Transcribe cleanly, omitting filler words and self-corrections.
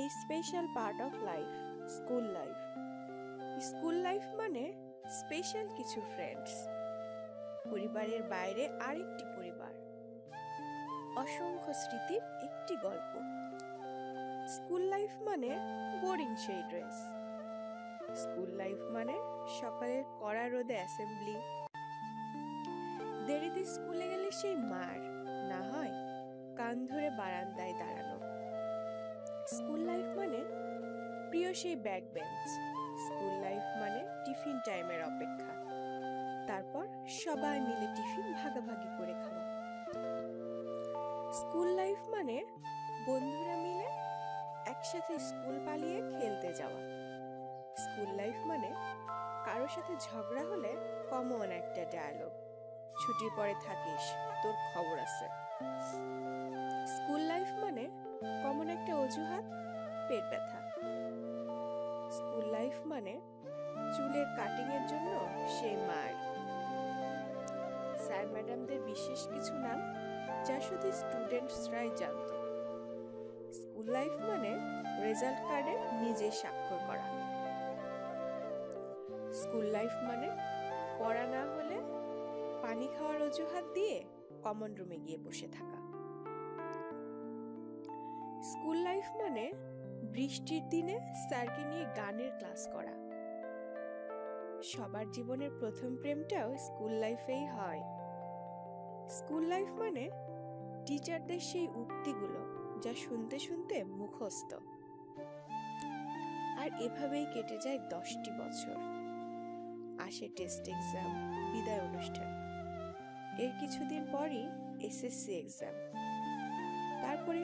a special part of life, school life. School life মানে special কিছু friends, পরিবারের বাইরে আরেকটি পরিবার, অসংখ্য স্মৃতির একটি গল্প। স্কুল লাইফ মানে বোরিং সেই ড্রেস, স্কুল লাইফ মানে সকালের কড়া রোদে অ্যাসেম্বলি, দেরিতে স্কুলে গেলে সেই মার না হয় কান ধরে বারান্দায় দাঁড়ানো। স্কুল লাইফ মানে প্রিয় সেই ব্যাক বেঞ্চ, স্কুল লাইফ মানে টিফিন টাইমের অপেক্ষা, তারপর সবাই মিলে টিফিন ভাগাভাগি করে খাওয়া। স্কুল লাইফ মানে বন্ধুরা মিলে একসাথে স্কুল পালিয়ে খেলতে যাওয়া। স্কুল লাইফ মানে কারোর সাথে ঝগড়া হলে কমন একটা ডায়ালগ, ছুটির পরে থাকিস, তোর খবর আছে। স্কুল লাইফ মানে কমন একটা অজুহাত, পেট ব্যথা। স্কুল লাইফ মানে চুলের কাটিং এর জন্য সেই মার, স্যার ম্যাডামদের বিশেষ কিছু নাম যা শুধু স্টুডেন্টসরাই জানত। স্কুল লাইফ মানে রেজাল্ট কার্ডে নিজে স্বাক্ষর করা। স্কুল লাইফ মানে পড়া না হলে পানি খাওয়ার অজুহাত দিয়ে কমন রুমে গিয়ে বসে থাকা। স্কুল লাইফ মানে বৃষ্টির দিনে স্যারকে নিয়ে গানের ক্লাস করা। সবার জীবনের প্রথম প্রেমটাও স্কুল লাইফেই হয়। স্কুল লাইফ মানে টিচারদের সেই উক্তিগুলো যা শুনতে শুনতে মুখস্থ। আর এভাবেই কেটে যায় 10টি বছর। আসে টেস্ট এক্সাম, বিদায় অনুষ্ঠান, এর কিছুদিন পরই এসএসসি এক্সাম, তারপরে